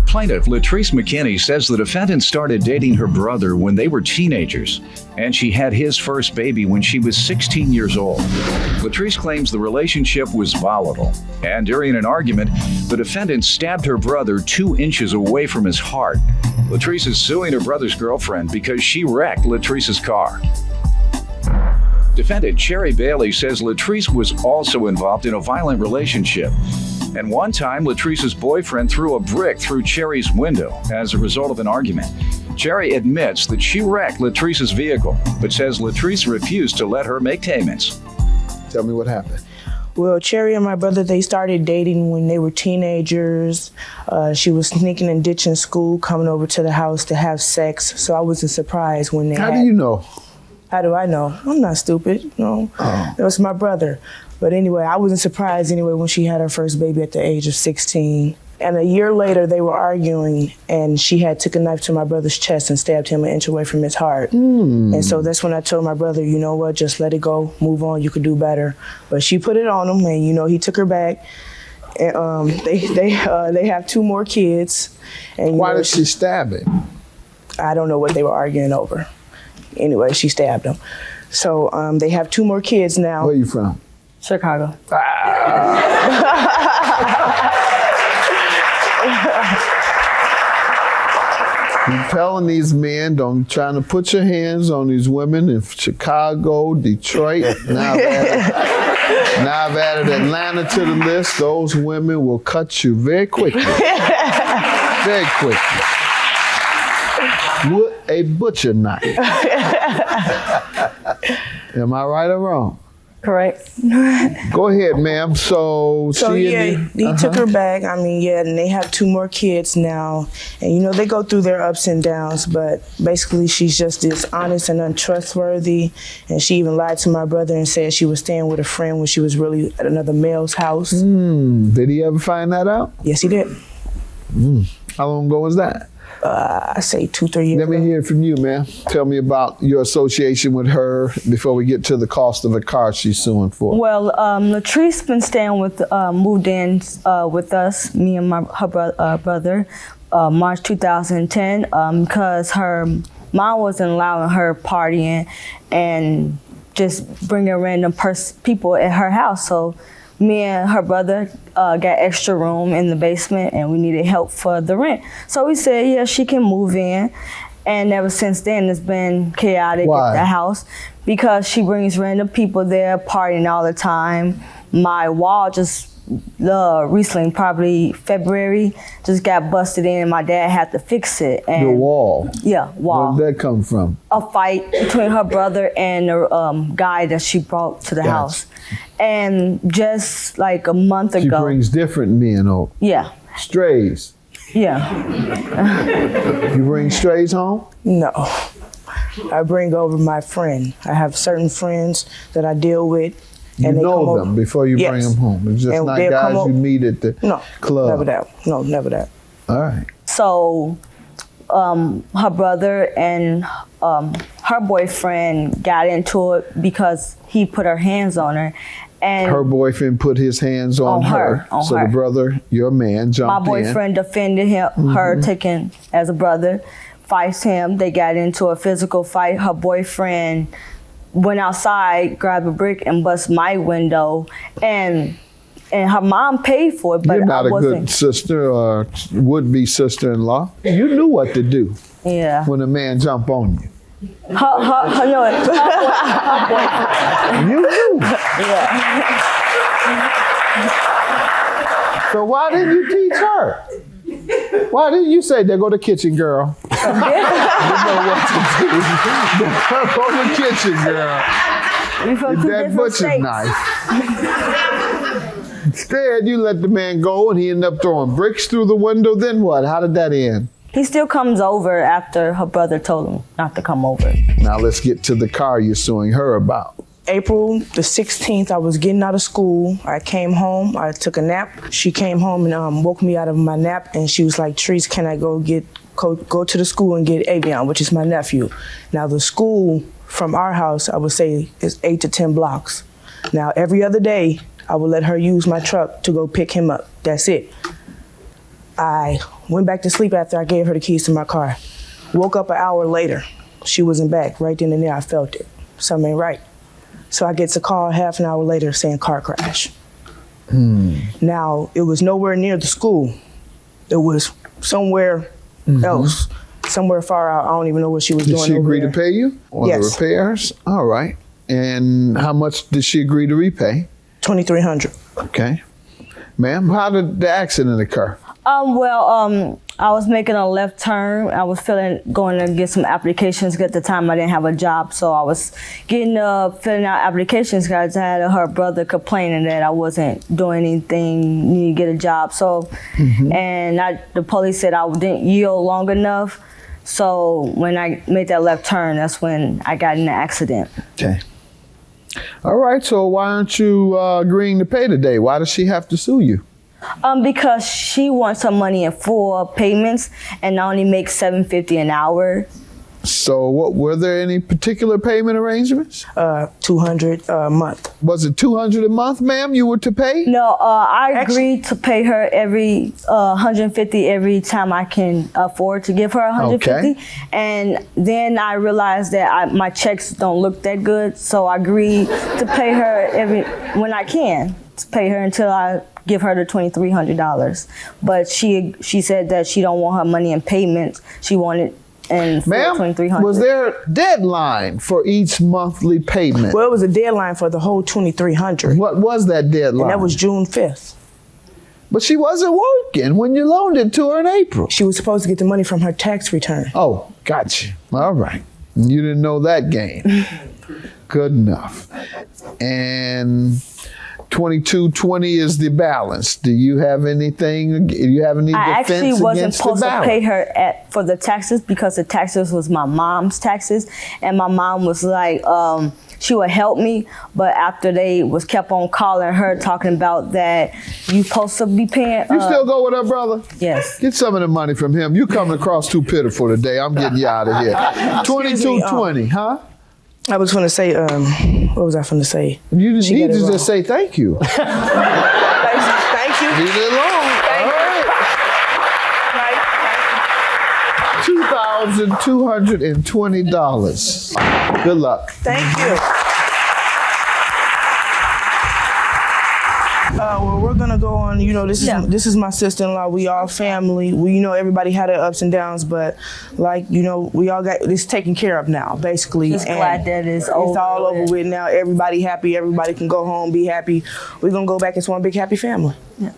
Plaintiff Latrice McKinney says the defendant started dating her brother when they were teenagers, and she had his first baby when she was 16 years old. Latrice claims the relationship was volatile, and during an argument, the defendant stabbed her brother 2 inches away from his heart. Latrice is suing her brother's girlfriend because she wrecked Latrice's car. Defendant Cherry Bailey says Latrice was also involved in a violent relationship. And one time, Latrice's boyfriend threw a brick through Cherry's window as a result of an argument. Cherry admits that she wrecked Latrice's vehicle, but says Latrice refused to let her make payments. Tell me what happened. Well, Cherry and my brother, they started dating when they were teenagers. She was sneaking and ditching school, coming over to the house to have sex. So I wasn't surprised when they How do you know? How do I know? I'm not stupid, no. It was my brother. But anyway, I wasn't surprised anyway when she had her first baby at the age of 16. And a year later, they were arguing, and she had took a knife to my brother's chest and stabbed him an inch away from his heart. And so that's when I told my brother, you know what, just let it go, move on, you could do better. But she put it on him, and he took her back. And they have 2 more kids. And Why did she stab him? I don't know what they were arguing over. Anyway, she stabbed him. So they have 2 more kids now. Where are you from? Chicago. You're telling these men, don't trying to put your hands on these women in Chicago, Detroit. Now I've added Atlanta to the list. Those women will cut you very quickly. Very quickly. With a butcher knife. Am I right or wrong? Correct. Go ahead, ma'am. So he took her back. And they have 2 more kids now. And they go through their ups and downs, but basically she's just dishonest and untrustworthy. And she even lied to my brother and said she was staying with a friend when she was really at another male's house. Did he ever find that out? Yes, he did. How long ago was that? I say 2-3 years Let me hear from you, ma'am. Tell me about your association with her before we get to the cost of a car she's suing for. Well, Latrice been staying moved in with us, me and her brother, March 2010, because her mom wasn't allowing her partying and just bringing random people at her house. So me and her brother got extra room in the basement, and we needed help for the rent. So we said, yeah, she can move in. And ever since then, it's been chaotic at the house because she brings random people there, partying all the time. My wall just recently, probably February, just got busted in, and my dad had to fix it. And the wall? Yeah, wall. Where did that come from? A fight between her brother and the guy that she brought to the house. And just like a month ago. She brings different men over. Yeah. Strays. Yeah. You bring strays home? No. I bring over my friend. I have certain friends that I deal with. You and they know them before you bring them home. It's just not guys you meet at the club. Never that. No, never that. All right. So her brother and her boyfriend got into it because he put her hands on her. And her boyfriend put his hands on her. So the brother, your man, jumped in. My boyfriend defended him, her taken as a brother, fights him. They got into a physical fight. Her boyfriend went outside, grabbed a brick, and bust my window. And her mom paid for it, but you're not a good sister or would-be sister-in-law. You knew what to do. Yeah. When a man jump on you. Her boyfriend. You knew. Yeah. So why didn't you teach her? Why didn't you say, there go the kitchen girl? You know what to do. There go the kitchen girl. With that butcher's knife. Instead, you let the man go and he ended up throwing bricks through the window. Then what? How did that end? He still comes over after her brother told him not to come over. Now let's get to the car you're suing her about. April the 16th, I was getting out of school. I came home, I took a nap. She came home and woke me out of my nap, and she was like, Trees, can I go to the school and get Avion, which is my nephew. Now the school from our house, I would say, is 8 to 10 blocks. Now every other day, I would let her use my truck to go pick him up. That's it. I went back to sleep after I gave her the keys to my car. Woke up an hour later. She wasn't back. Right then and there, I felt it. Something ain't right. So I get a call half an hour later saying car crash. Now, it was nowhere near the school. It was somewhere else, somewhere far out. I don't even know what she was doing. Did she over agree there. to pay you on the Yes. repairs? All right. And how much did she agree to repay? $2,300. Okay. Ma'am, how did the accident occur? I was making a left turn. I was going to get some applications. At the time, I didn't have a job, so I was filling out applications because I had her brother complaining that I wasn't doing anything, need to get a job. So, and the police said I didn't yield long enough. So when I made that left turn, that's when I got in the accident. Okay. All right, so why aren't you agreeing to pay today? Why does she have to sue you? Because she wants her money in 4 payments, and I only make $7.50 an hour. So were there any particular payment arrangements? $200 a month. Was it $200 a month, ma'am, you were to pay? No, I agreed to pay her every $150 every time I can afford to give her $150. Okay. And then I realized that my checks don't look that good, so I agreed to pay her when I can, to pay her until I give her the $2,300. But she said that she don't want her money in payments. She wanted Ma'am, was there a deadline for each monthly payment? Well, it was a deadline for the whole $2,300. What was that deadline? And that was June 5th. But she wasn't working when you loaned it to her in April. She was supposed to get the money from her tax return. Oh, gotcha. All right. You didn't know that game. Good enough. And 2220 is the balance. Do you have anything? Do you have any I defense actually wasn't against supposed the to balance? pay her for the taxes because the taxes was my mom's taxes, and my mom was like, she would help me, but after they kept on calling her talking about that you supposed to be paying. You still go with her brother? Yes. Get some of the money from him. You coming across too pitiful today. I'm getting you out of here. 2220, huh? I was going to say, what was I going to say? You didn't She need got to it wrong. just say thank you. Thank you. Leave it alone. Thank All right. $2,220. Good luck. Thank you. Well, we're gonna go on. You know, this is my sister-in-law. We all family. Everybody had their ups and downs, but we all got this taken care of now, basically. Just glad that it's It's over all over with. with now. Everybody happy. Everybody can go home, be happy. We're gonna go back as one big happy family. Yeah.